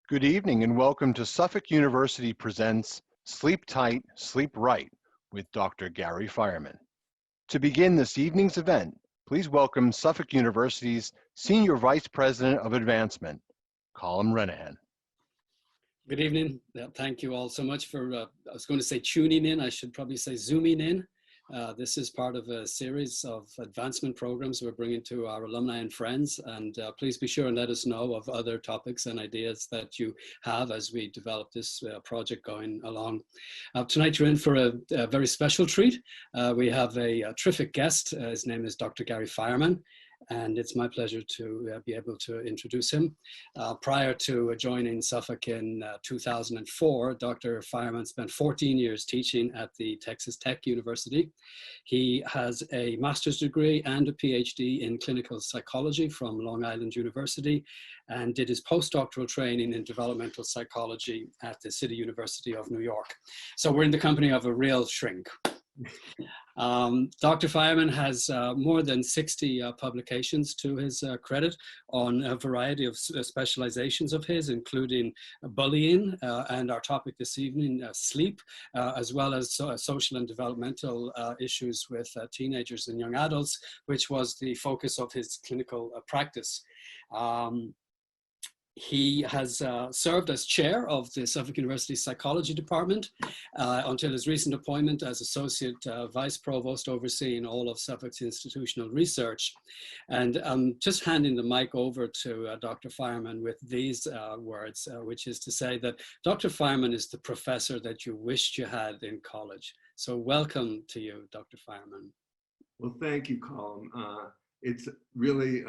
Good evening and welcome to Suffolk University presents Sleep Tight, Sleep Right with Dr. Gary Fireman. To begin this evening's event, please welcome Suffolk University's Senior Vice President of Advancement, Colm Renehan. Good evening. Thank you all so much for, I was going to say tuning in, I should probably say zooming in. This is part of a series of advancement programs we're bringing to our alumni and friends, and please be sure and let us know of other topics and ideas that you have as we develop this project going along. Tonight you're in for a very special treat. We have a terrific guest. His name is Dr. Gary Fireman. And it's my pleasure to be able to introduce him. Prior to joining Suffolk in 2004, Dr. Fireman spent 14 years teaching at the Texas Tech University. He has a master's degree and a PhD in clinical psychology from Long Island University, and did his postdoctoral training in developmental psychology at the City University of New York. So we're in the company of a real shrink. Dr. Fireman has more than 60 publications to his credit on a variety of specializations of his, including bullying and our topic this evening, sleep, as well as social and developmental issues with teenagers and young adults, which was the focus of his clinical practice. He has served as chair of the Suffolk University Psychology Department until his recent appointment as Associate Vice Provost overseeing all of Suffolk's institutional research. And I'm just handing the mic over to Dr. Fireman with these words, which is to say that Dr. Fireman is the professor that you wished you had in college. So welcome to you, Dr. Fireman. Well, thank you, Colm. It's really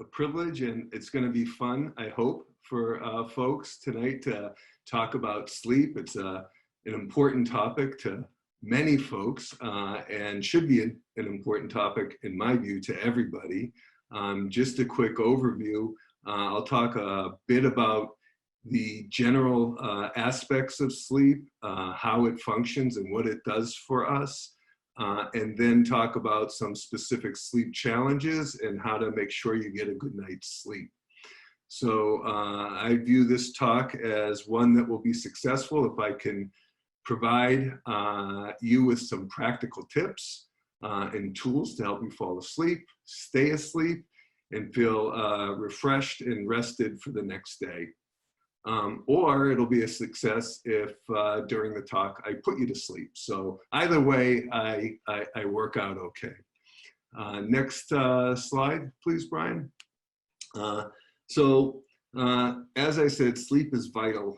a privilege, and it's going to be fun, I hope, for folks tonight to talk about sleep. It's an important topic to many folks and should be an important topic, in my view, to everybody. Just a quick overview. I'll talk a bit about the general aspects of sleep, how it functions and what it does for us. And then talk about some specific sleep challenges and how to make sure you get a good night's sleep. So I view this talk as one that will be successful if I can provide you with some practical tips and tools to help you fall asleep, stay asleep, and feel refreshed and rested for the next day. Or it'll be a success if during the talk I put you to sleep. So either way, I work out okay. Next slide, please, Brian. As I said, sleep is vital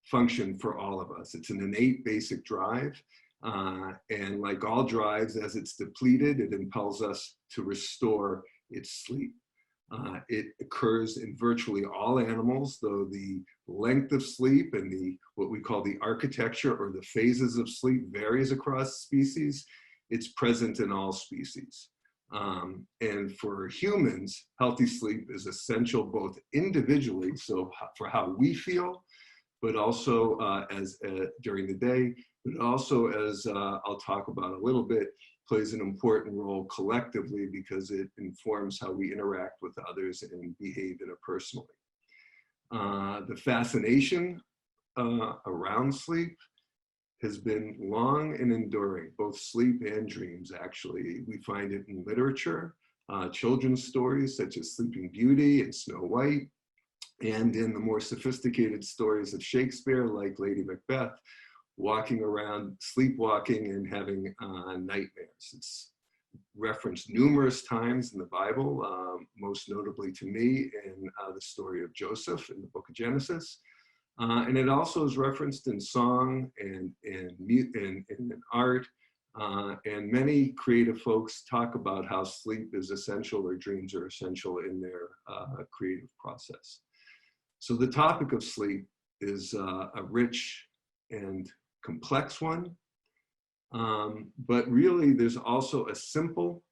function for all of us. It's an innate basic drive. And like all drives, as it's depleted, it impels us to restore its sleep. It occurs in virtually all animals, though the length of sleep and what we call the architecture or the phases of sleep varies across species. It's present in all species. And for humans, healthy sleep is essential both individually, so for how we feel, but also during the day, but also as I'll talk about a little bit, plays an important role collectively because it informs how we interact with others and behave interpersonally. The fascination around sleep has been long and enduring, both sleep and dreams, actually. We find it in literature, children's stories such as Sleeping Beauty and Snow White, and in the more sophisticated stories of Shakespeare, like Lady Macbeth, walking around, sleepwalking, and having nightmares. It's referenced numerous times in the Bible, most notably to me in the story of Joseph in the book of Genesis. And it also is referenced in song and in art. And many creative folks talk about how sleep is essential or dreams are essential in their creative process. So the topic of sleep is a rich and complex one, but really there's also a simple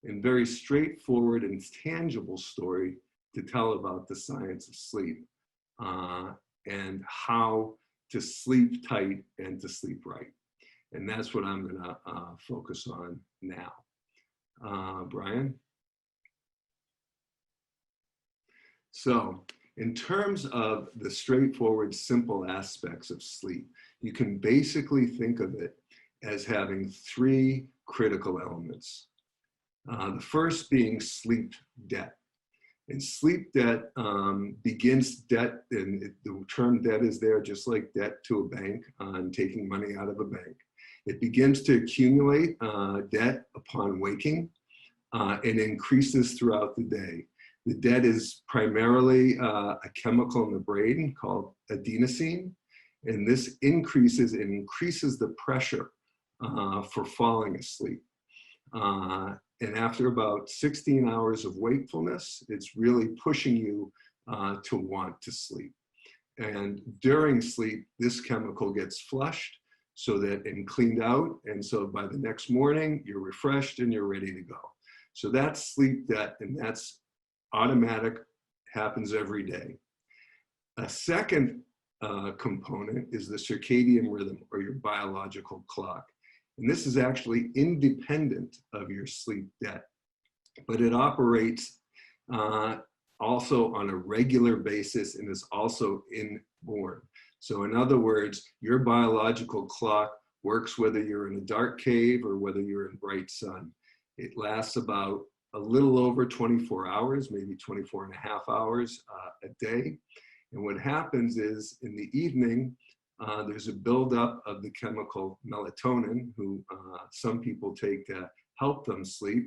and very straightforward and tangible story to tell about the science of sleep and how to sleep tight and to sleep right. And that's what I'm gonna focus on now. Brian? So In terms of the straightforward, simple aspects of sleep, you can basically think of it as having three critical elements. The first being sleep debt. And sleep debt begins debt, and the term debt is there just like debt to a bank on taking money out of a bank. It begins to accumulate debt upon waking and increases throughout the day. The debt is primarily a chemical in the brain called adenosine, and this increases the pressure for falling asleep. And after about 16 hours of wakefulness, it's really pushing you to want to sleep. And during sleep, this chemical gets flushed and cleaned out. And so by the next morning, you're refreshed and you're ready to go. So that's sleep debt, and that's automatic, happens every day. A second component is the circadian rhythm, or your biological clock. And this is actually independent of your sleep debt, but it operates also on a regular basis and is also inborn. So in other words, your biological clock works whether you're in a dark cave or whether you're in bright sun. It lasts about a little over 24 hours, maybe 24 and a half hours a day. And what happens is in the evening, there's a buildup of the chemical melatonin, who some people take to help them sleep.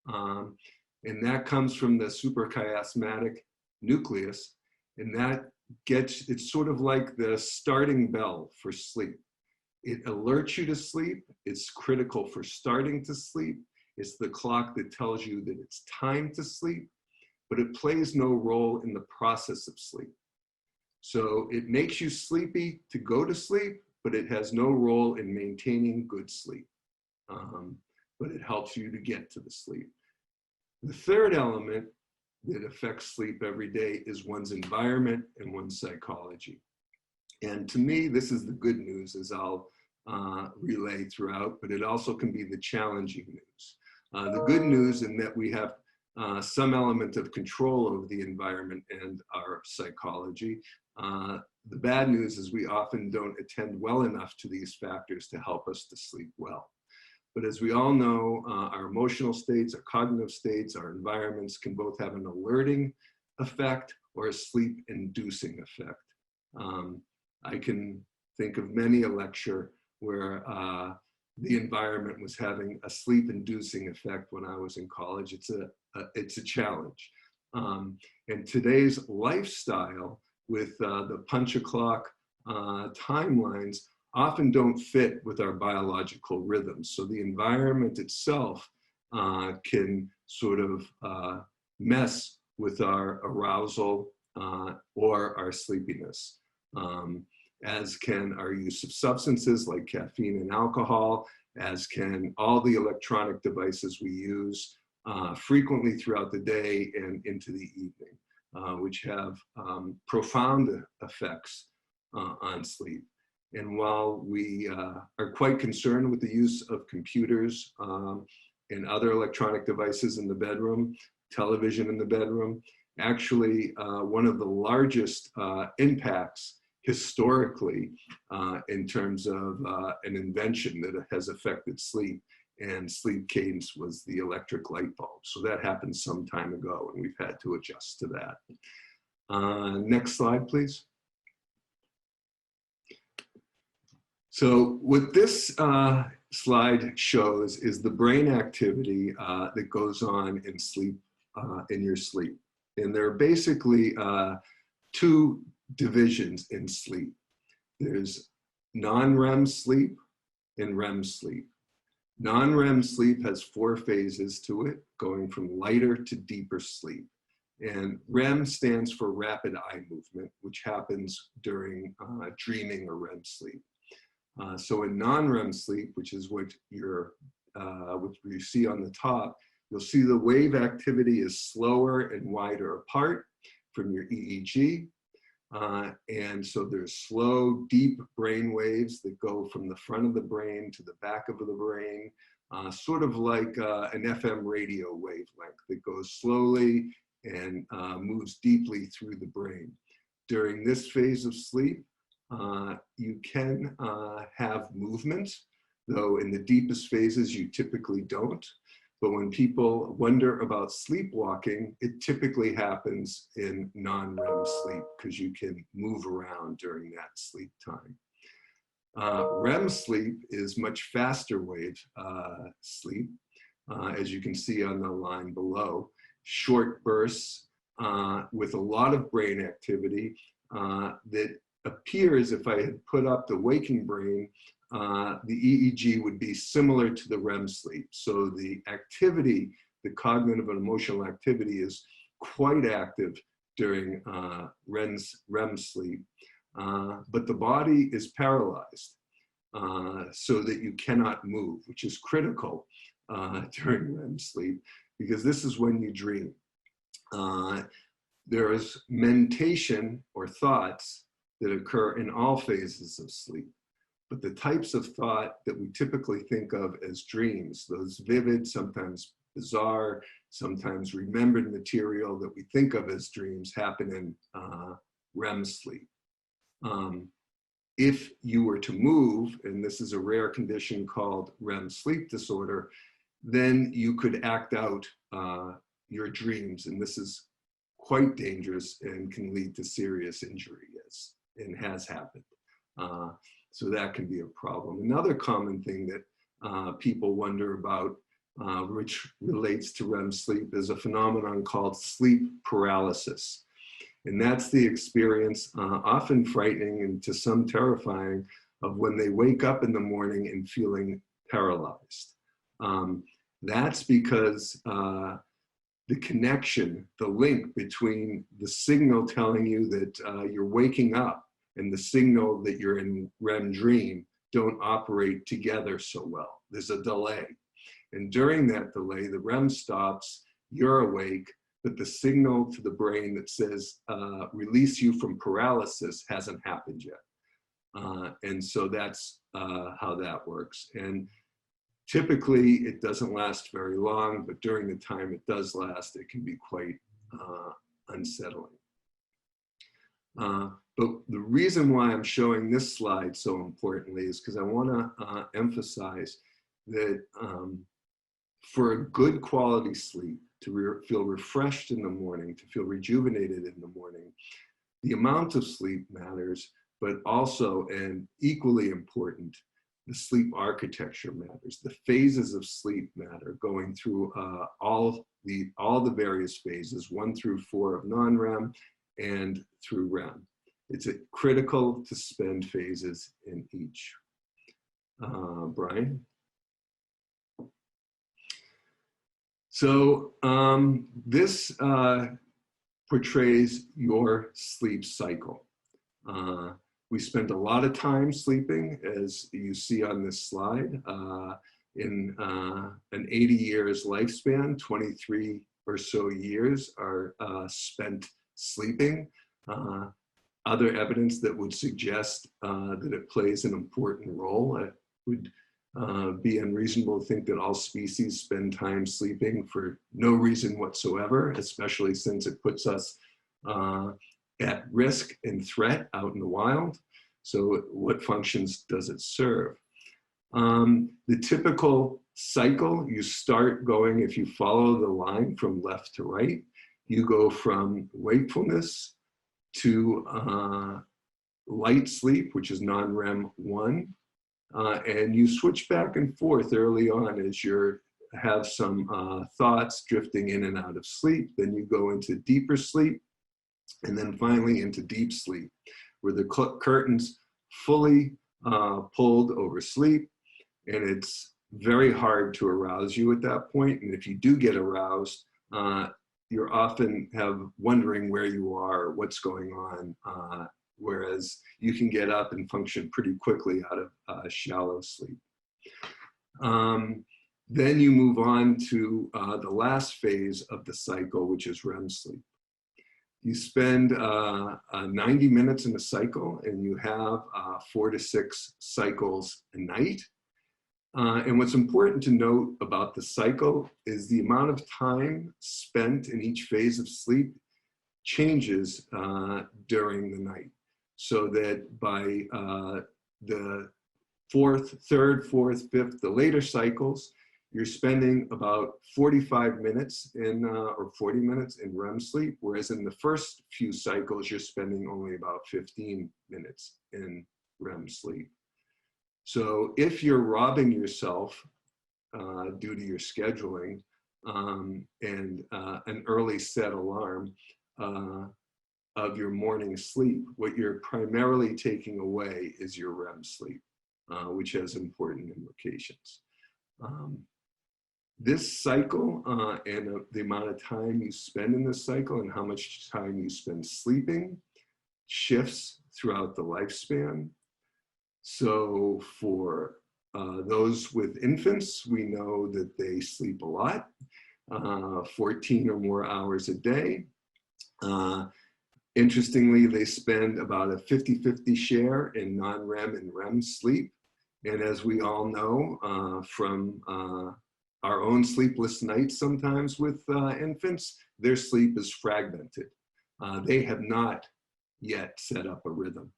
And that comes from the suprachiasmatic nucleus. And it's sort of like the starting bell for sleep. It alerts you to sleep. It's critical for starting to sleep. It's the clock that tells you that it's time to sleep, but it plays no role in the process of sleep. So it makes you sleepy to go to sleep, but it has no role in maintaining good sleep. But it helps you to get to the sleep. The third element that affects sleep every day is one's environment and one's psychology. And to me, this is the good news, as I'll relay throughout, but it also can be the challenging news. The good news in that we have some element of control over the environment and our psychology. The bad news is we often don't attend well enough to these factors to help us to sleep well. But as we all know, our emotional states, our cognitive states, our environments can both have an alerting effect or a sleep-inducing effect. I can think of many a lecture where the environment was having a sleep-inducing effect when I was in college. It's a challenge. And today's lifestyle with the punch-a-clock timelines often don't fit with our biological rhythms. So the environment itself can sort of mess with our arousal or our sleepiness, as can our use of substances like caffeine and alcohol, as can all the electronic devices we use frequently throughout the day and into the evening, which have profound effects on sleep. And while we are quite concerned with the use of computers and other electronic devices in the bedroom, television in the bedroom, actually one of the largest impacts historically in terms of an invention that has affected sleep and sleep cadence was the electric light bulb. So that happened some time ago, and we've had to adjust to that. Next slide, please. So what this slide shows is the brain activity that goes on in sleep, in your sleep. And there are basically two divisions in sleep. There's non-REM sleep and REM sleep. Non-REM sleep has 4 phases to it, going from lighter to deeper sleep. And REM stands for rapid eye movement, which happens during dreaming or REM sleep. So in non-REM sleep, which is what which you see on the top, you'll see the wave activity is slower and wider apart from your EEG. And so there's slow, deep brain waves that go from the front of the brain to the back of the brain, sort of like an FM radio wavelength that goes slowly and moves deeply through the brain. During this phase of sleep, you can have movement, though in the deepest phases you typically don't. But when people wonder about sleepwalking, it typically happens in non-REM sleep because you can move around during that sleep time. REM sleep is much faster wave sleep, as you can see on the line below. Short bursts with a lot of brain activity that appears, if I had put up the waking brain, the EEG would be similar to the REM sleep. So the activity, the cognitive and emotional activity, is quite active during REM sleep, but the body is paralyzed so that you cannot move, which is critical during REM sleep, because this is when you dream. There is mentation or thoughts that occur in all phases of sleep. But the types of thought that we typically think of as dreams, those vivid, sometimes bizarre, sometimes remembered material that we think of as dreams, happen in REM sleep. If you were to move, and this is a rare condition called REM sleep disorder, then you could act out your dreams, and this is quite dangerous and can lead to serious injury, and has happened. So that can be a problem. Another common thing that people wonder about, which relates to REM sleep, is a phenomenon called sleep paralysis. And that's the experience, often frightening and to some terrifying, of when they wake up in the morning and feeling paralyzed. That's because the connection, the link between the signal telling you that you're waking up and the signal that you're in REM dream don't operate together so well. There's a delay. And during that delay, the REM stops, you're awake, but the signal to the brain that says release you from paralysis hasn't happened yet. And so that's how that works. And typically it doesn't last very long, but during the time it does last, it can be quite unsettling. But the reason why I'm showing this slide so importantly is because I want to emphasize that for a good quality sleep, to feel refreshed in the morning, to feel rejuvenated in the morning, the amount of sleep matters, but also, and equally important, the sleep architecture matters. The phases of sleep matter, going through all the various phases, 1 through 4 of non-REM and through REM. It's critical to spend phases in each. Brian? So this portrays your sleep cycle. We spend a lot of time sleeping, as you see on this slide. In an 80 years lifespan, 23 or so years are spent sleeping. Other evidence that would suggest that it plays an important role. It would be unreasonable to think that all species spend time sleeping for no reason whatsoever, especially since it puts us at risk and threat out in the wild. So what functions does it serve? The typical cycle, you start going, if you follow the line from left to right, you go from wakefulness to light sleep, which is non-REM 1, and you switch back and forth early on as you have some thoughts drifting in and out of sleep. Then you go into deeper sleep, and then finally into deep sleep, where the curtains fully pulled over sleep, and it's very hard to arouse you at that point. And if you do get aroused, you're often wondering where you are, what's going on, whereas you can get up and function pretty quickly out of shallow sleep. Then you move on to the last phase of the cycle, which is REM sleep. You spend 90 minutes in a cycle, and you have 4 to 6 cycles a night. And what's important to note about the cycle is the amount of time spent in each phase of sleep changes during the night. So that by the third, fourth, fifth, the later cycles, you're spending about 45 minutes in, or 40 minutes in REM sleep, whereas in the first few cycles, you're spending only about 15 minutes in REM sleep. So if you're robbing yourself due to your scheduling and an early set alarm of your morning sleep, what you're primarily taking away is your REM sleep, which has important implications. This cycle and the amount of time you spend in this cycle and how much time you spend sleeping shifts throughout the lifespan. So for those with infants, we know that they sleep a lot, 14 or more hours a day. Interestingly, they spend about a 50-50 share in non-REM and REM sleep. And as we all know from our own sleepless nights sometimes with infants, their sleep is fragmented. They have not yet set up a rhythm.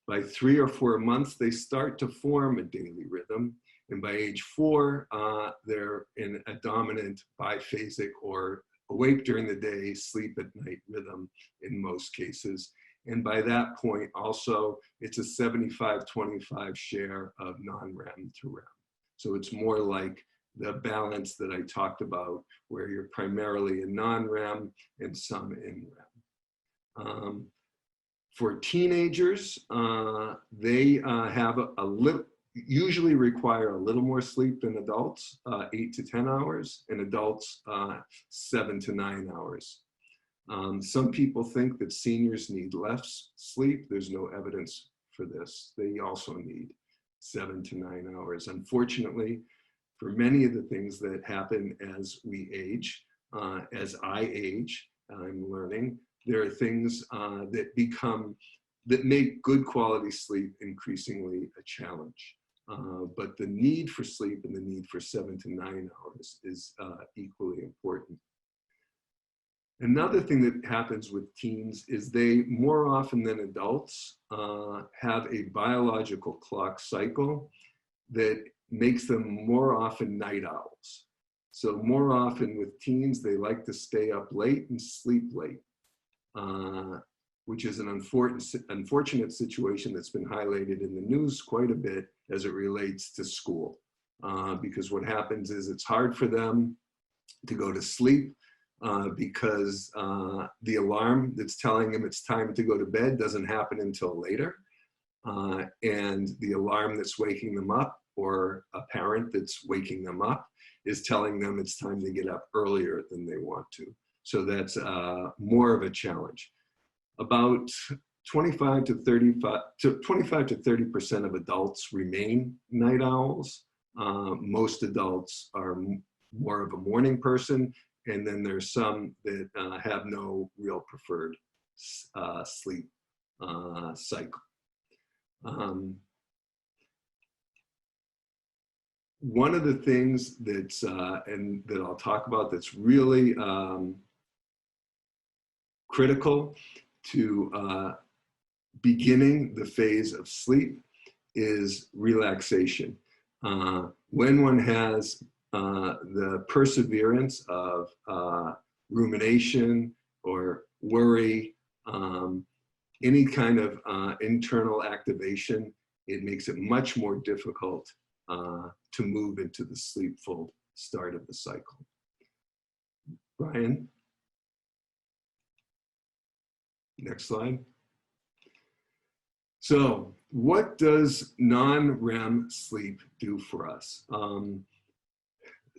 By 3 or 4 months, they start to form a daily rhythm. And by age 4, they're in a dominant biphasic or awake during the day, sleep at night rhythm in most cases. And by that point also, it's a 75-25 share of non-REM to REM. So it's more like the balance that I talked about, where you're primarily in non-REM and some in REM. For teenagers, they have usually require a little more sleep than adults, 8 to 10 hours, and adults 7 to 9 hours. Some people think that seniors need less sleep. There's no evidence for this. They also need 7 to 9 hours. Unfortunately, for many of the things that happen as we age, as I age, I'm learning, there are things that make good quality sleep increasingly a challenge. But the need for sleep and the need for 7 to 9 hours is equally important. Another thing that happens with teens is they, more often than adults, have a biological clock cycle that makes them more often night owls. So more often with teens, they like to stay up late and sleep late, which is an unfortunate situation that's been highlighted in the news quite a bit as it relates to school. Because what happens is it's hard for them to go to sleep because the alarm that's telling them it's time to go to bed doesn't happen until later. And the alarm that's waking them up, or a parent that's waking them up, is telling them it's time to get up earlier than they want to. So that's more of a challenge. About 25 to 30% of adults remain night owls. Most adults are more of a morning person, and then there's some that have no real preferred sleep cycle. One of the things that's, and that I'll talk about, that's really critical to beginning the phase of sleep is relaxation. When one has the perseverance of rumination or worry, any kind of internal activation, it makes it much more difficult to move into the sleepful start of the cycle. Brian? Next slide. So what does non-REM sleep do for us?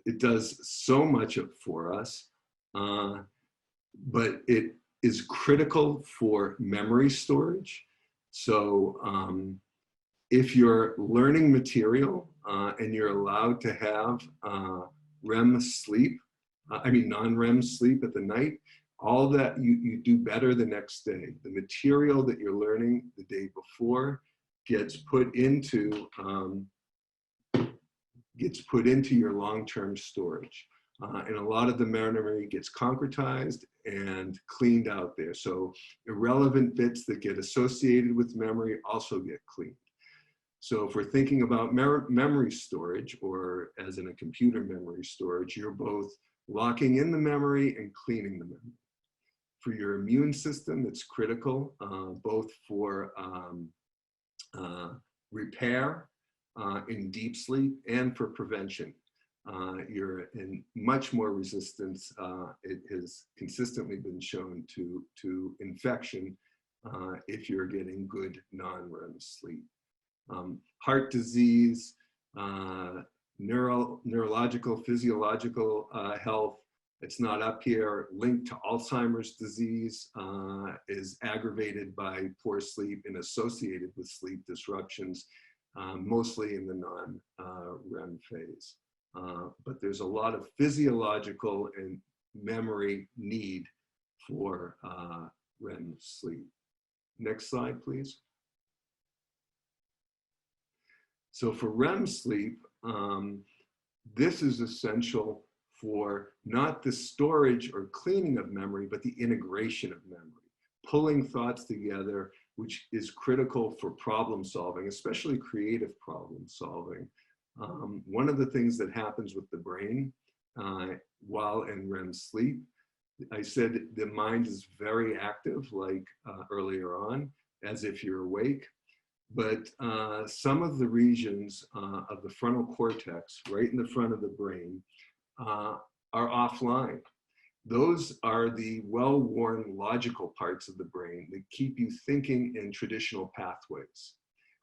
It does so much for us, but it is critical for memory storage. So if you're learning material and you're allowed to have REM sleep, non-REM sleep at the night, all that you do better the next day. The material that you're learning the day before gets put into gets put into your long-term storage. And a lot of the memory gets concretized and cleaned out there. So irrelevant bits that get associated with memory also get cleaned. So if we're thinking about memory storage, or as in a computer memory storage, you're both locking in the memory and cleaning the memory. For your immune system, it's critical, both for repair in deep sleep and for prevention. You're in much more resistance. It has consistently been shown to infection if you're getting good non-REM sleep. Heart disease, neurological, physiological health, it's not up here, linked to Alzheimer's disease, is aggravated by poor sleep and associated with sleep disruptions, mostly in the non-REM phase. But there's a lot of physiological and memory need for REM sleep. Next slide, please. So for REM sleep, this is essential for not the storage or cleaning of memory, but the integration of memory, pulling thoughts together, which is critical for problem solving, especially creative problem solving. One of the things that happens with the brain while in REM sleep, I said the mind is very active, like earlier on, as if you're awake. But some of the regions of the frontal cortex, right in the front of the brain, are offline. Those are the well-worn logical parts of the brain that keep you thinking in traditional pathways.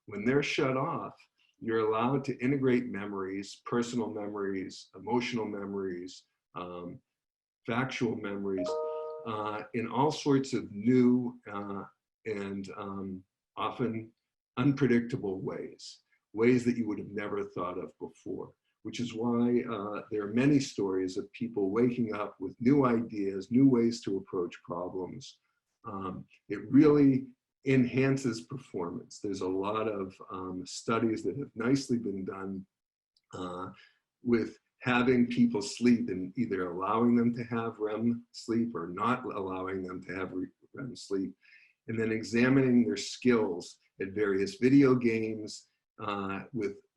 When they're shut off, you're allowed to integrate memories, personal memories, emotional memories, factual memories, in all sorts of new and often unpredictable ways that you would have never thought of before, which is why there are many stories of people waking up with new ideas, new ways to approach problems. It really enhances performance. There's a lot of studies that have nicely been done with having people sleep and either allowing them to have REM sleep or not allowing them to have REM sleep, and then examining their skills at various video games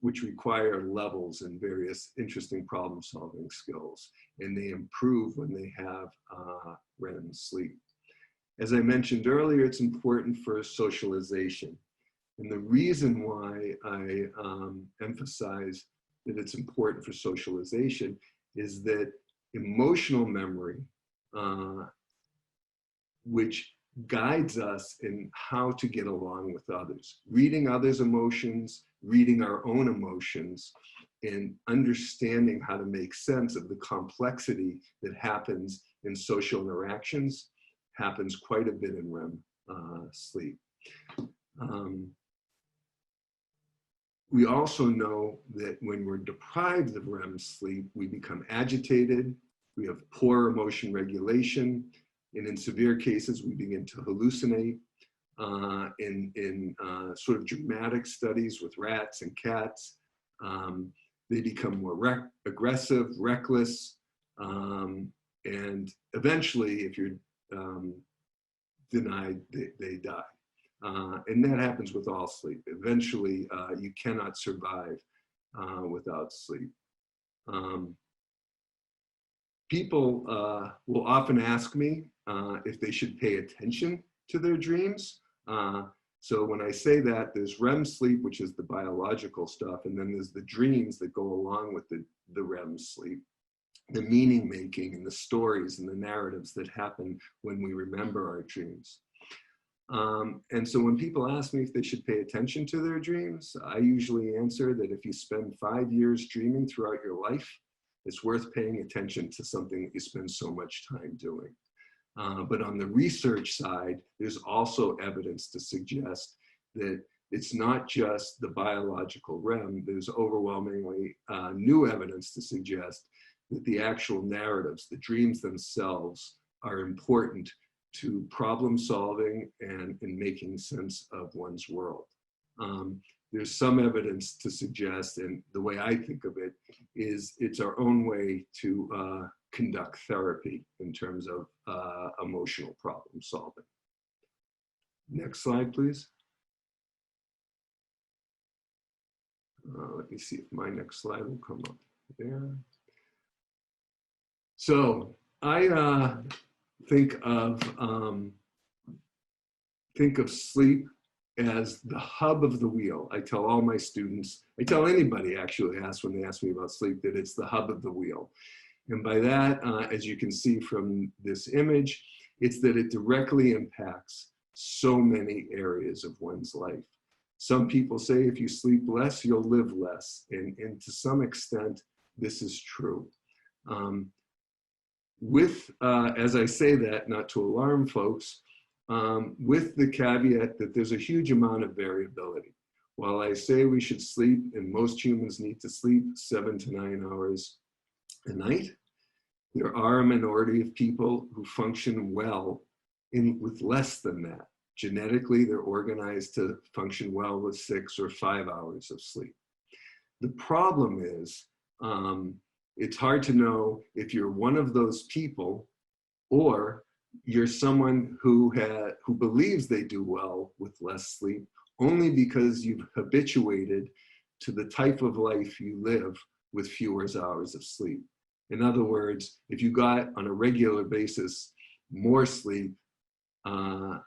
which require levels and various interesting problem solving skills, and they improve when they have REM sleep. As I mentioned earlier, it's important for socialization. And the reason why I emphasize that it's important for socialization is that emotional memory, which guides us in how to get along with others, reading others' emotions, reading our own emotions, and understanding how to make sense of the complexity that happens in social interactions happens quite a bit in REM sleep. We also know that when we're deprived of REM sleep, we become agitated, we have poor emotion regulation, and in severe cases, we begin to hallucinate. In sort of dramatic studies with rats and cats, they become more aggressive, reckless, and eventually, if you're denied, they die. And that happens with all sleep. Eventually, you cannot survive without sleep. People will often ask me if they should pay attention to their dreams. So when I say that, there's REM sleep, which is the biological stuff, and then there's the dreams that go along with the REM sleep, the meaning making and the stories and the narratives that happen when we remember our dreams. And so when people ask me if they should pay attention to their dreams, I usually answer that if you spend 5 years dreaming throughout your life, it's worth paying attention to something that you spend so much time doing. But on the research side, there's also evidence to suggest that it's not just the biological REM. There's overwhelmingly new evidence to suggest that the actual narratives, the dreams themselves, are important to problem solving and in making sense of one's world. There's some evidence to suggest, and the way I think of it is it's our own way to conduct therapy in terms of emotional problem solving. Next slide, please. Let me see if my next slide will come up there. So I think of sleep as the hub of the wheel. I tell all my students, I tell anybody actually when they ask me about sleep, that it's the hub of the wheel. And by that, as you can see from this image, it's that it directly impacts so many areas of one's life. Some people say if you sleep less, you'll live less. And to some extent, this is true. As I say that, not to alarm folks, with the caveat that there's a huge amount of variability. While I say we should sleep, and most humans need to sleep 7 to 9 hours a night, there are a minority of people who function well with less than that. Genetically, they're organized to function well with 6 or 5 hours of sleep. The problem is, it's hard to know if you're one of those people or you're someone who believes they do well with less sleep only because you've habituated to the type of life you live with fewer hours of sleep. In other words, if you got on a regular basis more sleep,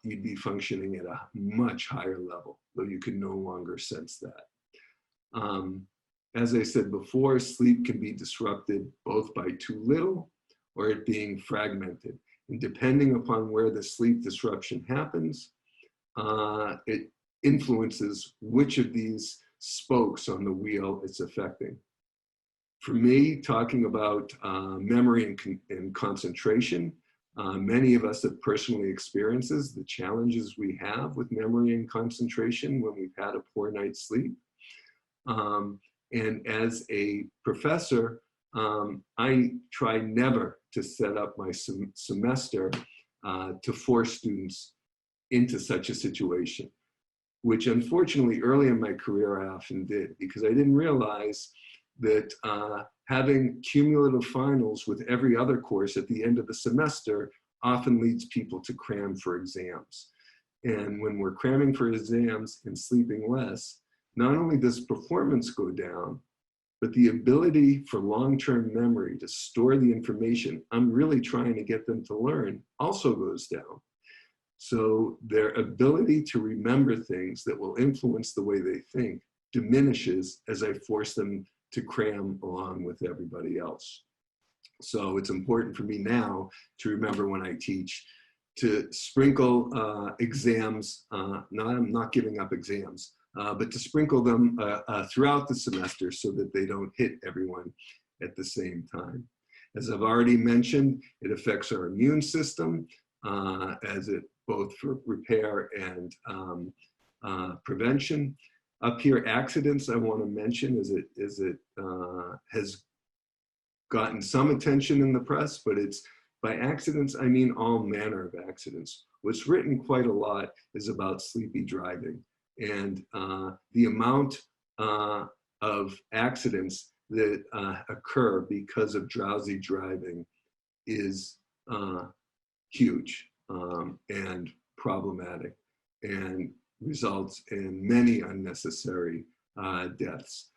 you'd be functioning at a much higher level, though you can no longer sense that. As I said before, sleep can be disrupted both by too little or it being fragmented. And depending upon where the sleep disruption happens, it influences which of these spokes on the wheel it's affecting. For me, talking about memory and concentration, many of us have personally experienced the challenges we have with memory and concentration when we've had a poor night's sleep. And as a professor, I try never to set up my semester to force students into such a situation, which unfortunately early in my career I often did, because I didn't realize that having cumulative finals with every other course at the end of the semester often leads people to cram for exams. And when we're cramming for exams and sleeping less, not only does performance go down, but the ability for long-term memory to store the information I'm really trying to get them to learn also goes down. So their ability to remember things that will influence the way they think diminishes as I force them to cram along with everybody else. So it's important for me now to remember when I teach to sprinkle exams, I'm not giving up exams, but to sprinkle them throughout the semester so that they don't hit everyone at the same time. As I've already mentioned, it affects our immune system, as it both for repair and prevention. Up here, accidents I want to mention is it has gotten some attention in the press, but it's by accidents, I mean all manner of accidents. What's written quite a lot is about sleepy driving, and the amount of accidents that occur because of drowsy driving is huge and problematic, and results in many unnecessary deaths.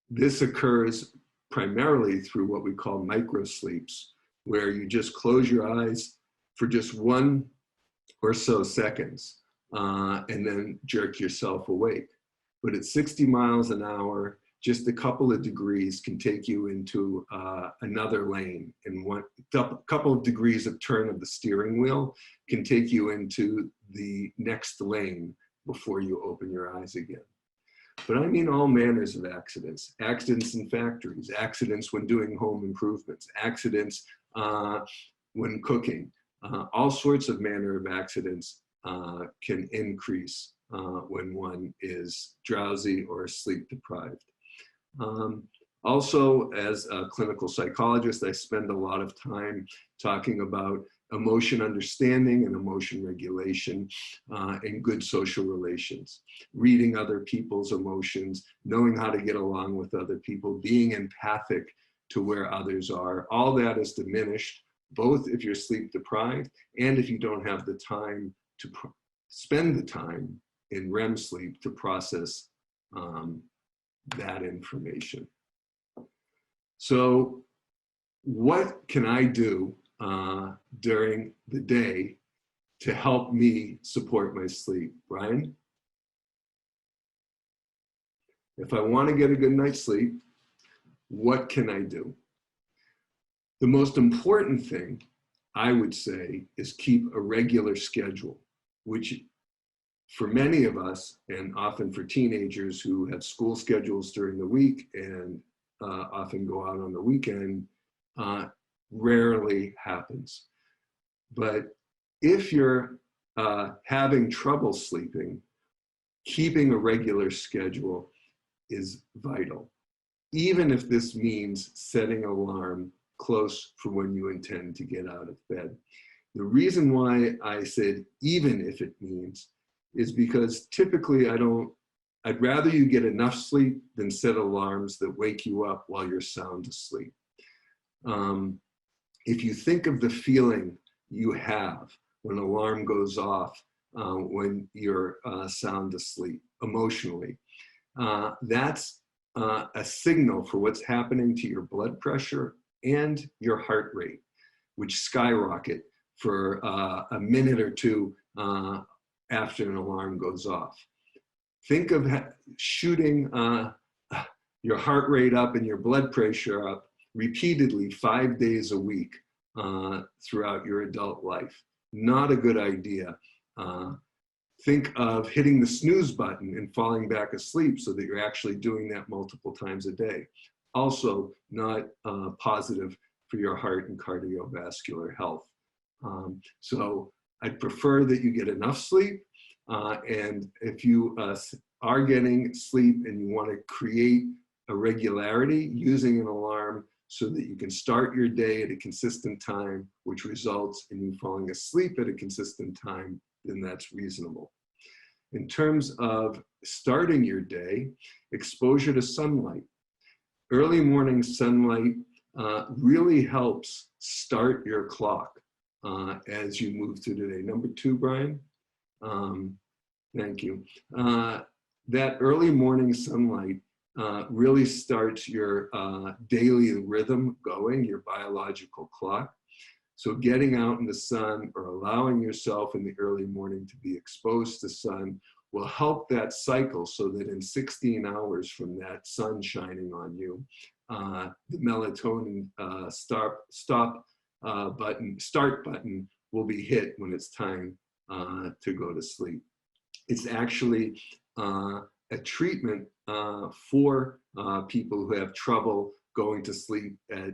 This occurs primarily through what we call micro sleeps, where you just close your eyes for just 1 or so seconds and then jerk yourself awake. But at 60 miles an hour, just a couple of degrees can take you into another lane, and a couple of degrees of turn of the steering wheel can take you into the next lane before you open your eyes again. But I mean all manners of accidents. Accidents in factories, accidents when doing home improvements, accidents when cooking. All sorts of manner of accidents can increase when one is drowsy or sleep deprived. Also, as a clinical psychologist, I spend a lot of time talking about emotion understanding and emotion regulation, and good social relations. Reading other people's emotions, knowing how to get along with other people, being empathic to where others are. All that is diminished, both if you're sleep deprived and if you don't have the time to spend the time in REM sleep to process that information. So what can I do during the day to help me support my sleep? Brian? If I want to get a good night's sleep, what can I do? The most important thing, I would say, is keep a regular schedule, which for many of us, and often for teenagers who have school schedules during the week and often go out on the weekend, rarely happens. But if you're having trouble sleeping, keeping a regular schedule is vital, even if this means setting an alarm close for when you intend to get out of bed. The reason why I said even if it means is because typically I'd rather you get enough sleep than set alarms that wake you up while you're sound asleep. If you think of the feeling you have when an alarm goes off when you're sound asleep emotionally, that's a signal for what's happening to your blood pressure and your heart rate, which skyrocket for a minute or two after an alarm goes off. Think of shooting your heart rate up and your blood pressure up repeatedly 5 days a week throughout your adult life. Not a good idea. Think of hitting the snooze button and falling back asleep so that you're actually doing that multiple times a day. Also not positive for your heart and cardiovascular health. So I'd prefer that you get enough sleep. And if you are getting sleep and you want to create a regularity using an alarm so that you can start your day at a consistent time, which results in you falling asleep at a consistent time, then that's reasonable. In terms of starting your day, exposure to sunlight. Early morning sunlight really helps start your clock as you move through the day. Number 2, Brian? Thank you. That early morning sunlight really starts your daily rhythm going, your biological clock. So getting out in the sun or allowing yourself in the early morning to be exposed to sun will help that cycle so that in 16 hours from that sun shining on you, the melatonin start button will be hit when it's time to go to sleep. It's actually a treatment for people who have trouble going to sleep at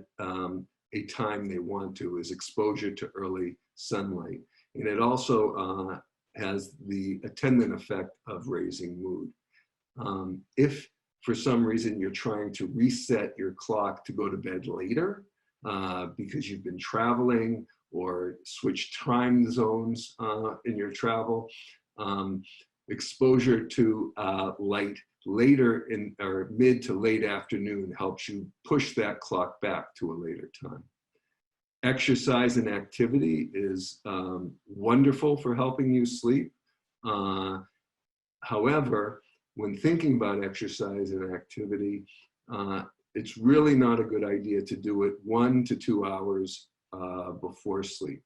a time they want to, is exposure to early sunlight. And it also has the attendant effect of raising mood. If for some reason you're trying to reset your clock to go to bed later because you've been traveling or switch time zones in your travel, exposure to light later in or mid to late afternoon helps you push that clock back to a later time. Exercise and activity is wonderful for helping you sleep. However, when thinking about exercise and activity, it's really not a good idea to do it 1 to 2 hours before sleep.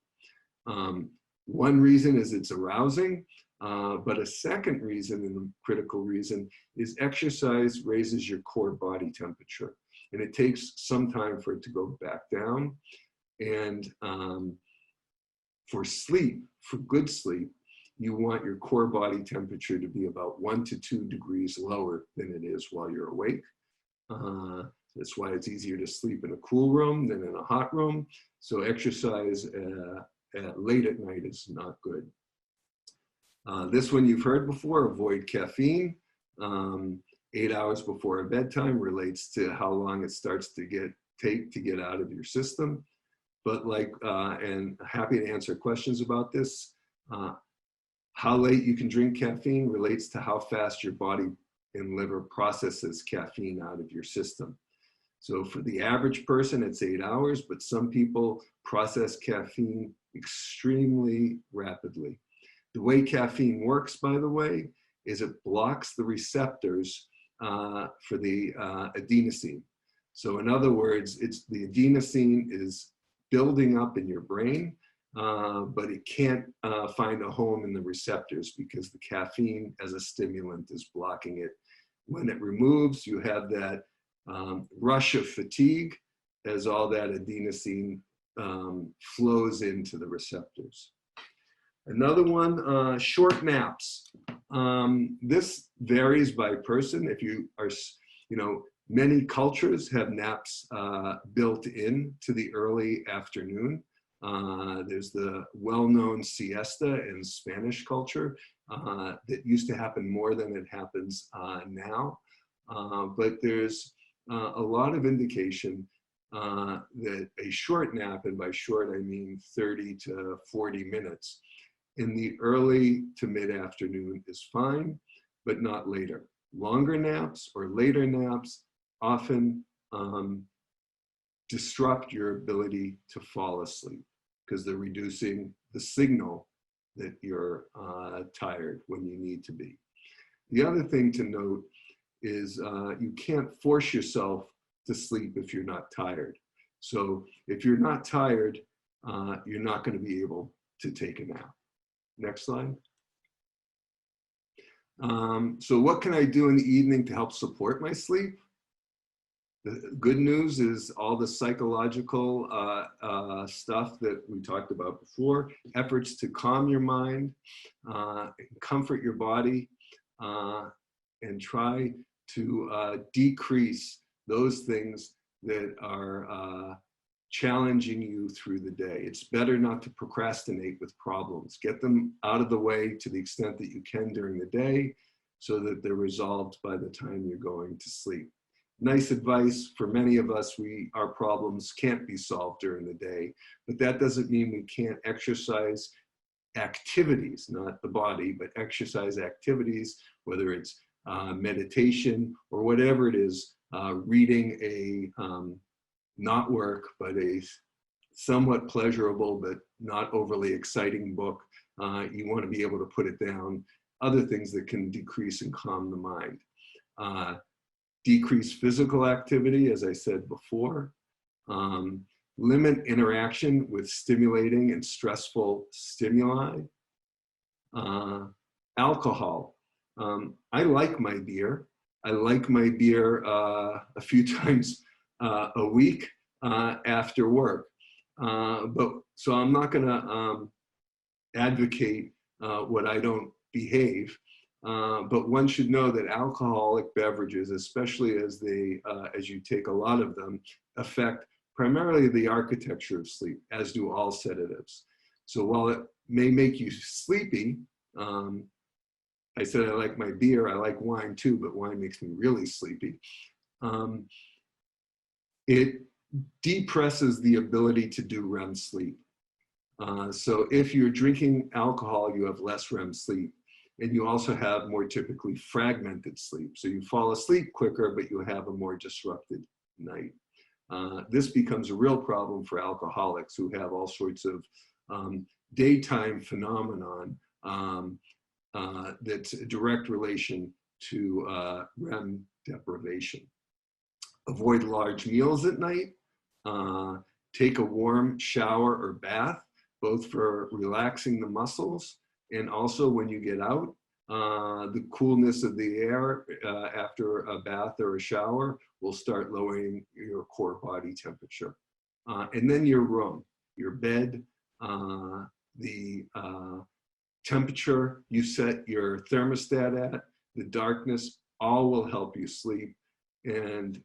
One reason is it's arousing. But a second reason, and a critical reason, is exercise raises your core body temperature. And it takes some time for it to go back down. And for sleep, for good sleep, you want your core body temperature to be about 1 to 2 degrees lower than it is while you're awake. That's why it's easier to sleep in a cool room than in a hot room. So exercise late at night is not good. This one you've heard before, avoid caffeine. 8 hours before a bedtime relates to how long it starts to take to get out of your system. but like, and happy to answer questions about this. How late you can drink caffeine relates to how fast your body and liver processes caffeine out of your system. So for the average person, it's 8 hours, but some people process caffeine extremely rapidly. The way caffeine works, by the way, is it blocks the receptors for the adenosine. So in other words, it's the adenosine is building up in your brain, but it can't find a home in the receptors because the caffeine as a stimulant is blocking it. When it removes, you have that rush of fatigue as all that adenosine flows into the receptors. Another one, short naps. This varies by person. If you are, many cultures have naps built in to the early afternoon. There's the well-known siesta in Spanish culture that used to happen more than it happens now. But there's a lot of indication that a short nap, and by short I mean 30 to 40 minutes, in the early to mid-afternoon is fine, but not later. Longer naps or later naps often disrupt your ability to fall asleep because they're reducing the signal that you're tired when you need to be. The other thing to note is you can't force yourself to sleep if you're not tired. So if you're not tired, you're not going to be able to take a nap. Next slide. So what can I do in the evening to help support my sleep? The good news is all the psychological stuff that we talked about before, efforts to calm your mind, comfort your body, and try to decrease those things that are challenging you through the day. It's better not to procrastinate with problems. Get them out of the way to the extent that you can during the day so that they're resolved by the time you're going to sleep. Nice advice for many of us, our problems can't be solved during the day, but that doesn't mean we can't exercise activities, not the body, but exercise activities, whether it's meditation or whatever it is, reading a not work, but a somewhat pleasurable but not overly exciting book. You want to be able to put it down. Other things that can decrease and calm the mind. Decrease physical activity, as I said before. Limit interaction with stimulating and stressful stimuli. Alcohol. I like my beer. I like my beer a few times a week after work. So I'm not gonna advocate what I don't behave, but one should know that alcoholic beverages, especially as you take a lot of them, affect primarily the architecture of sleep, as do all sedatives. So while it may make you sleepy, I said I like my beer, I like wine too, but wine makes me really sleepy. It depresses the ability to do REM sleep. So if you're drinking alcohol, you have less REM sleep. And you also have more typically fragmented sleep. So you fall asleep quicker, but you have a more disrupted night. This becomes a real problem for alcoholics who have all sorts of daytime phenomenon that's a direct relation to REM deprivation. Avoid large meals at night. Take a warm shower or bath, both for relaxing the muscles and also when you get out. The coolness of the air after a bath or a shower will start lowering your core body temperature. And then your room, your bed, the temperature you set your thermostat at, the darkness, all will help you sleep and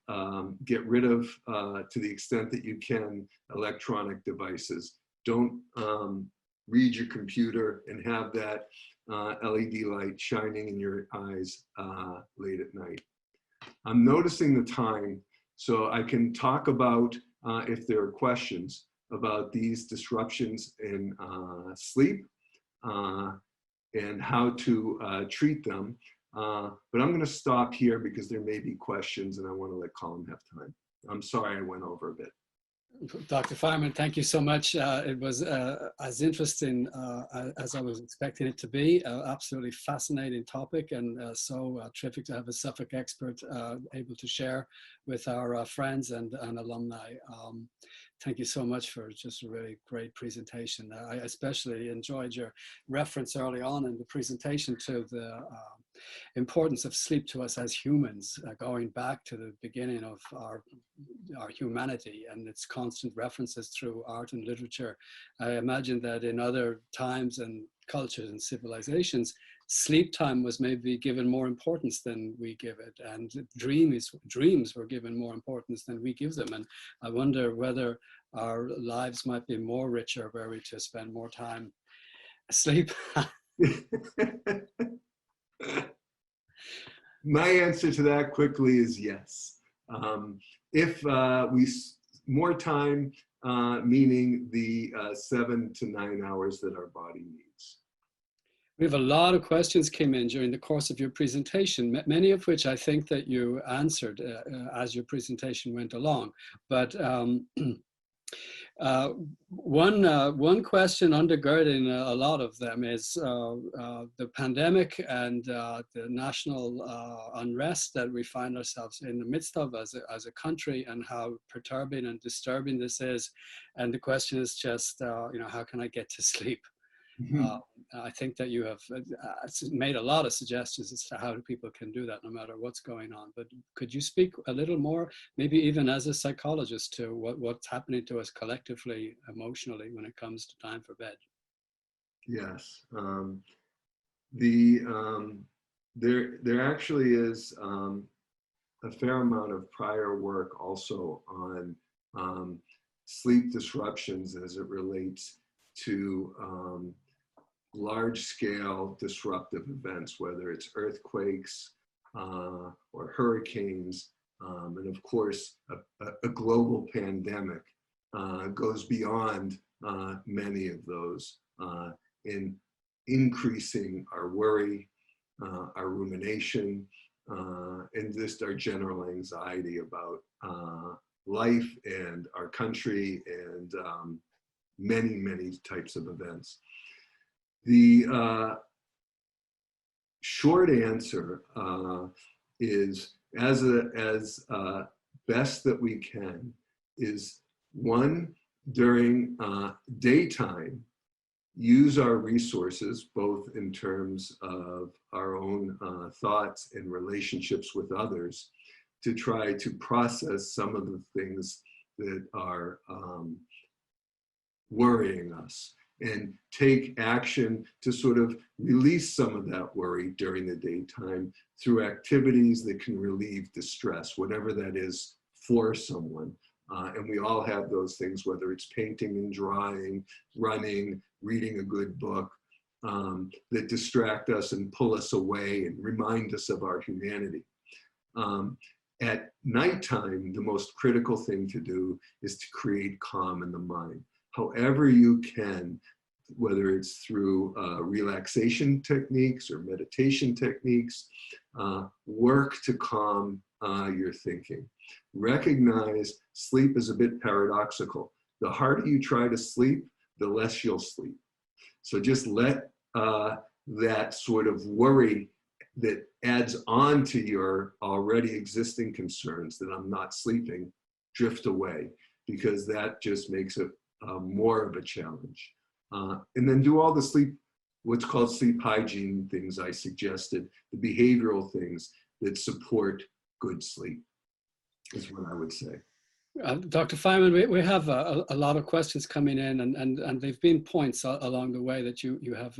get rid of, to the extent that you can, electronic devices. Don't read your computer and have that LED light shining in your eyes late at night. I'm noticing the time, so I can talk about if there are questions. about these disruptions in sleep and how to treat them. But I'm going to stop here because there may be questions and I want to let Colm have time. I'm sorry I went over a bit. Dr. Fireman, thank you so much. It was as interesting as I was expecting it to be. Absolutely fascinating topic, and so terrific to have a Suffolk expert able to share with our friends and alumni. Thank you so much for just a really great presentation. I especially enjoyed your reference early on in the presentation to the importance of sleep to us as humans, going back to the beginning of our humanity and its constant references through art and literature. I imagine that in other times and cultures and civilizations, sleep time was maybe given more importance than we give it, and dreams were given more importance than we give them. And I wonder whether our lives might be more richer were we to spend more time asleep. My answer to that quickly is yes. If more time, meaning the 7 to 9 hours that our body needs. We have a lot of questions came in during the course of your presentation, many of which I think that you answered as your presentation went along. But one question undergirding a lot of them is the pandemic and the national unrest that we find ourselves in the midst of as a country, and how perturbing and disturbing this is. And the question is just, how can I get to sleep? I think that you have made a lot of suggestions as to how people can do that no matter what's going on. But could you speak a little more, maybe even as a psychologist, to what's happening to us collectively, emotionally, when it comes to time for bed? Yes. There actually is a fair amount of prior work also on sleep disruptions as it relates to large-scale disruptive events, whether it's earthquakes or hurricanes, and of course a global pandemic goes beyond many of those in increasing our worry, our rumination, and just our general anxiety about life and our country and many types of events. The short answer is, as best that we can, is one, during daytime, use our resources, both in terms of our own thoughts and relationships with others, to try to process some of the things that are worrying us, and take action to sort of release some of that worry during the daytime through activities that can relieve distress, whatever that is for someone. And we all have those things, whether it's painting and drawing, running, reading a good book, that distract us and pull us away and remind us of our humanity. At nighttime, the most critical thing to do is to create calm in the mind. However you can, whether it's through relaxation techniques or meditation techniques, work to calm your thinking. Recognize sleep is a bit paradoxical. The harder you try to sleep, the less you'll sleep. So just let that sort of worry that adds on to your already existing concerns that I'm not sleeping drift away, because that just makes it more of a challenge. And then do all the sleep, what's called sleep hygiene things I suggested, the behavioral things that support good sleep, is what I would say. Dr. Fireman, we have a lot of questions coming in, and they've been points along the way that you have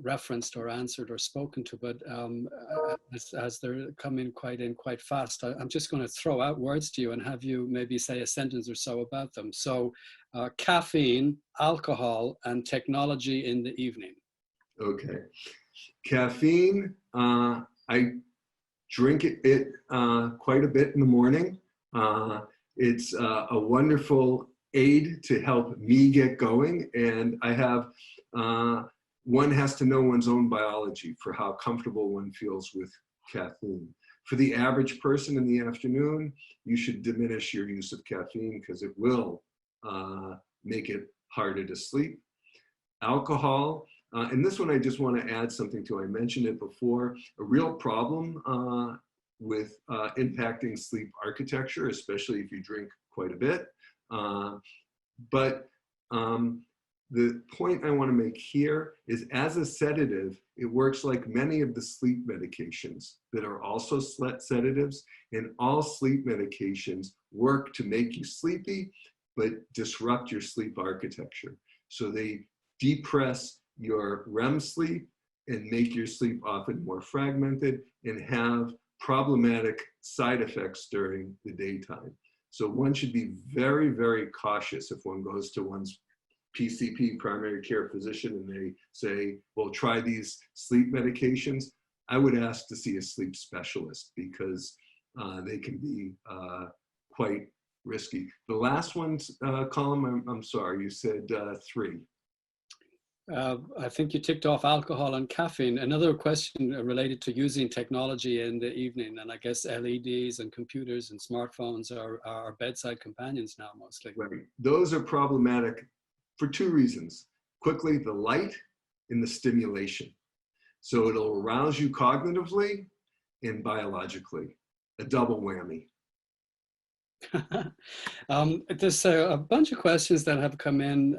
referenced or answered or spoken to, but as they're coming quite fast, I'm just going to throw out words to you and have you maybe say a sentence or so about them. So caffeine, alcohol, and technology in the evening. Okay. Caffeine, I drink it quite a bit in the morning. It's a wonderful aid to help me get going. And I have, one has to know one's own biology for how comfortable one feels with caffeine. For the average person in the afternoon, you should diminish your use of caffeine because it will make it harder to sleep. Alcohol, and this one I just want to add something to. I mentioned it before. A real problem with impacting sleep architecture, especially if you drink quite a bit. But the point I want to make here is, as a sedative, it works like many of the sleep medications that are also sedatives, and all sleep medications work to make you sleepy, but disrupt your sleep architecture. So they depress your REM sleep and make your sleep often more fragmented and have problematic side effects during the daytime. So one should be very, very cautious if one goes to one's PCP, primary care physician, and they say, well, try these sleep medications. I would ask to see a sleep specialist because they can be quite risky. The last one, Colm, I'm sorry, you said 3. I think you ticked off alcohol and caffeine. Another question related to using technology in the evening, and I guess LEDs and computers and smartphones are bedside companions now mostly. Right. Those are problematic for 2 reasons. Quickly, the light and the stimulation. So it'll arouse you cognitively and biologically, a double whammy. There's a bunch of questions that have come in,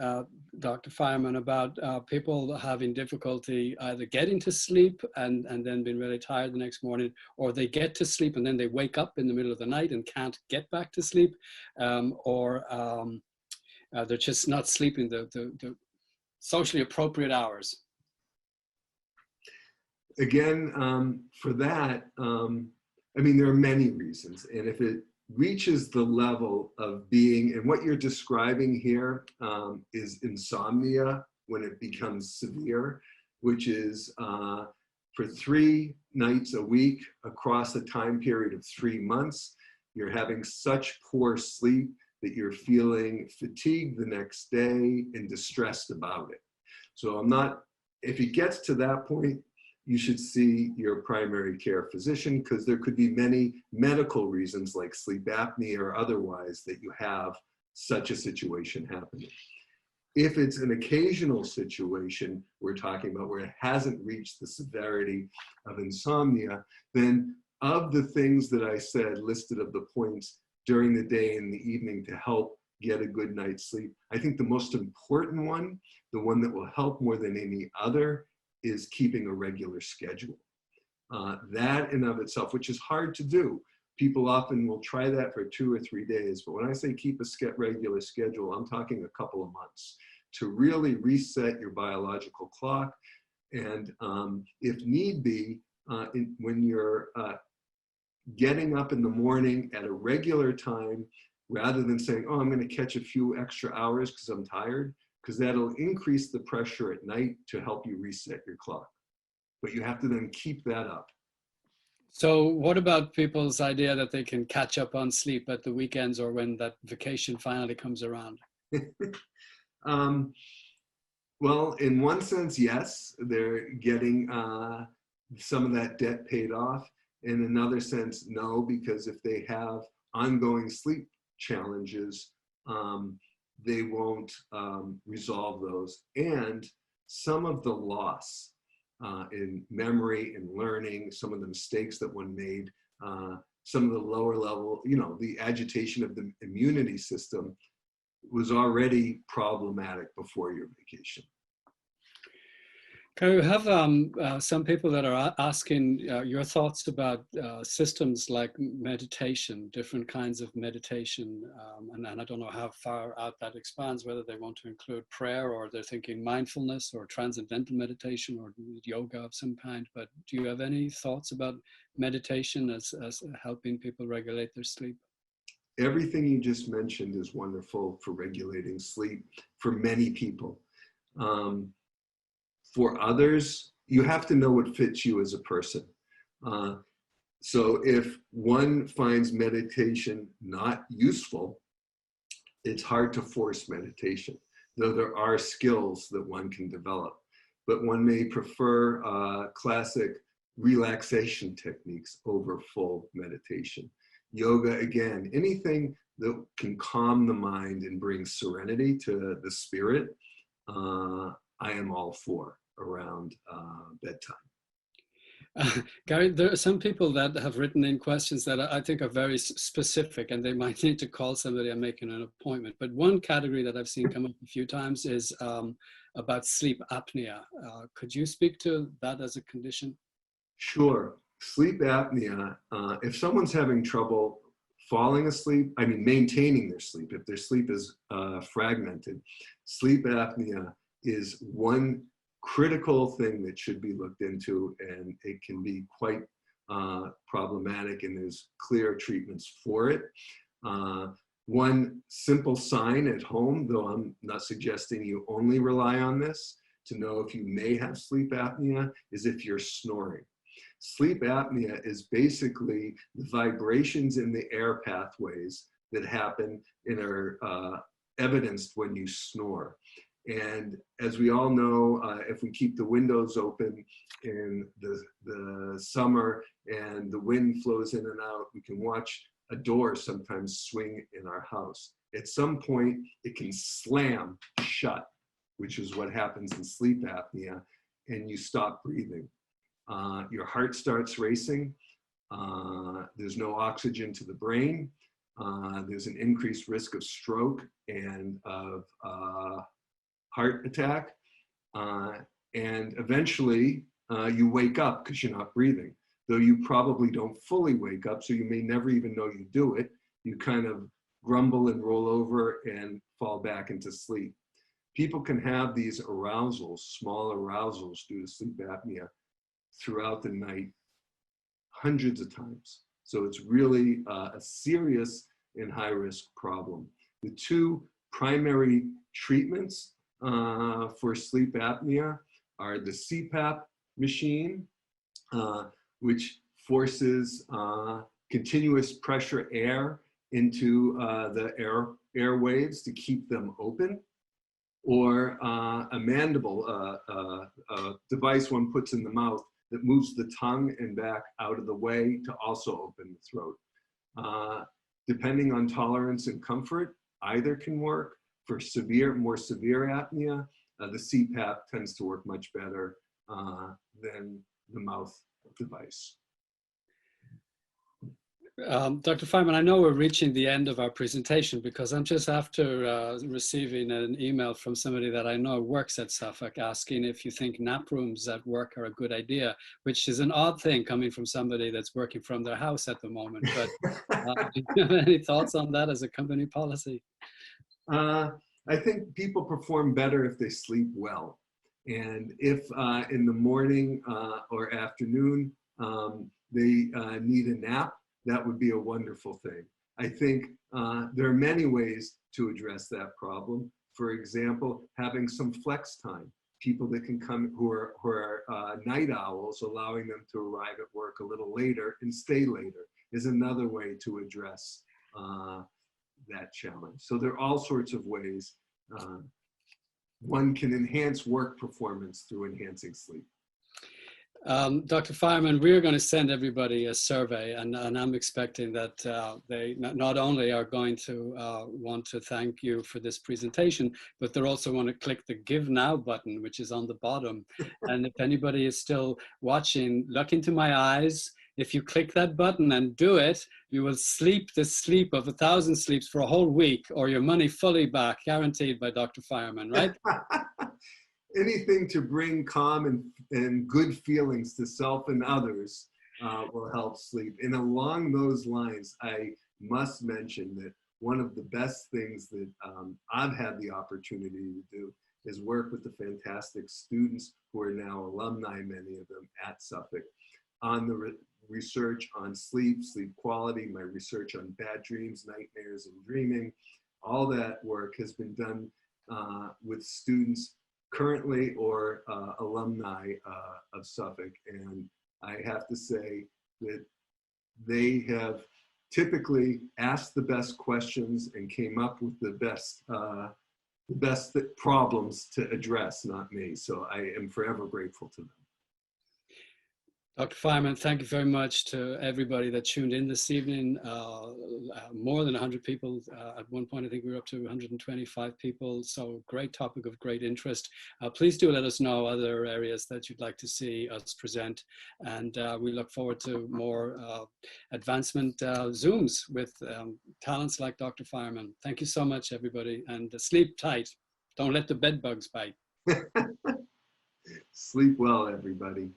Dr. Fireman, about people having difficulty either getting to sleep and then being really tired the next morning, or they get to sleep and then they wake up in the middle of the night and can't get back to sleep, or they're just not sleeping the socially appropriate hours. Again, for that, I mean, there are many reasons. And if it reaches the level of being, and what you're describing here is insomnia when it becomes severe, which is for 3 nights a week across a time period of 3 months, you're having such poor sleep that you're feeling fatigued the next day and distressed about it. So if it gets to that point, you should see your primary care physician, because there could be many medical reasons like sleep apnea or otherwise that you have such a situation happening. If it's an occasional situation we're talking about where it hasn't reached the severity of insomnia, then of the things that I said, listed of the points during the day and the evening to help get a good night's sleep, I think the most important one, the one that will help more than any other, is keeping a regular schedule. That in of itself, which is hard to do. People often will try that for 2 or 3 days, but when I say keep a regular schedule, I'm talking a couple of months to really reset your biological clock. And if need be, when you're getting up in the morning at a regular time, rather than saying, oh, I'm going to catch a few extra hours because I'm tired, because that'll increase the pressure at night to help you reset your clock. But you have to then keep that up. So what about people's idea that they can catch up on sleep at the weekends or when that vacation finally comes around? Well, in one sense, yes, they're getting some of that debt paid off. In another sense, no, because if they have ongoing sleep challenges, they won't resolve those. And some of the loss in memory and learning, some of the mistakes that one made, some of the lower level, the agitation of the immunity system was already problematic before your vacation. Okay, we have some people that are asking your thoughts about systems like meditation, different kinds of meditation, and I don't know how far out that expands, whether they want to include prayer or they're thinking mindfulness or transcendental meditation or yoga of some kind. But do you have any thoughts about meditation as helping people regulate their sleep? Everything you just mentioned is wonderful for regulating sleep for many people. For others, you have to know what fits you as a person. So if one finds meditation not useful, It's hard to force meditation, though there are skills that one can develop. But one may prefer classic relaxation techniques over full meditation. Yoga, again, anything that can calm the mind and bring serenity to the spirit, I am all for around bedtime. Gary, there are some people that have written in questions that I think are very specific, and they might need to call somebody and make an appointment. But one category that I've seen come up a few times is about sleep apnea. Could you speak to that as a condition? Sure. Sleep apnea, if someone's having trouble falling asleep, I mean, maintaining their sleep, if their sleep is fragmented, sleep apnea is one critical thing that should be looked into, and it can be quite problematic, and there's clear treatments for it. One simple sign at home, though I'm not suggesting you only rely on this to know if you may have sleep apnea, is if you're snoring. Sleep apnea is basically the vibrations in the air pathways that happen and are evidenced when you snore. And as we all know, if we keep the windows open in the summer and the wind flows in and out, we can watch a door sometimes swing in our house. At some point, it can slam shut, which is what happens in sleep apnea, and you stop breathing. Your heart starts racing. There's no oxygen to the brain. There's an increased risk of stroke and of heart attack. And eventually you wake up because you're not breathing, though you probably don't fully wake up, so you may never even know you do it. You kind of grumble and roll over and fall back into sleep. People can have these arousals, small arousals due to sleep apnea throughout the night, hundreds of times. So it's really a serious and high-risk problem. The two primary treatments for sleep apnea are the CPAP machine, which forces continuous pressure air into the airwaves to keep them open, or a mandible, a device one puts in the mouth that moves the tongue and back out of the way to also open the throat. Depending on tolerance and comfort, either can work. For more severe apnea, the CPAP tends to work much better than the mouth device. Dr. Fireman, I know we're reaching the end of our presentation because I'm just after receiving an email from somebody that I know works at Suffolk asking if you think nap rooms at work are a good idea, which is an odd thing coming from somebody that's working from their house at the moment. But do you have any thoughts on that as a company policy? I think people perform better if they sleep well. And if in the morning or afternoon they need a nap, that would be a wonderful thing. I think there are many ways to address that problem. For example, having some flex time. People that can come who are night owls, allowing them to arrive at work a little later and stay later is another way to address that challenge. So there are all sorts of ways one can enhance work performance through enhancing sleep. Dr. Fireman, we're going to send everybody a survey, and I'm expecting that they not only are going to want to thank you for this presentation, but they're also want to click the Give Now button, which is on the bottom. And if anybody is still watching, look into my eyes. If you click that button and do it, you will sleep the sleep of 1,000 sleeps for a whole week, or your money fully back, guaranteed by Dr. Fireman, right? Anything to bring calm and good feelings to self and others will help sleep. And along those lines, I must mention that one of the best things that I've had the opportunity to do is work with the fantastic students who are now alumni, many of them at Suffolk, on the research on sleep, sleep quality, my research on bad dreams, nightmares, and dreaming. All that work has been done with students currently or alumni of Suffolk. And I have to say that they have typically asked the best questions and came up with the best problems to address, not me. So I am forever grateful to them. Dr. Fireman, thank you very much to everybody that tuned in this evening. More than 100 people. At one point, I think we were up to 125 people. So great topic of great interest. Please do let us know other areas that you'd like to see us present. And we look forward to more advancement Zooms with talents like Dr. Fireman. Thank you so much, everybody. And sleep tight. Don't let the bed bugs bite. Sleep well, everybody.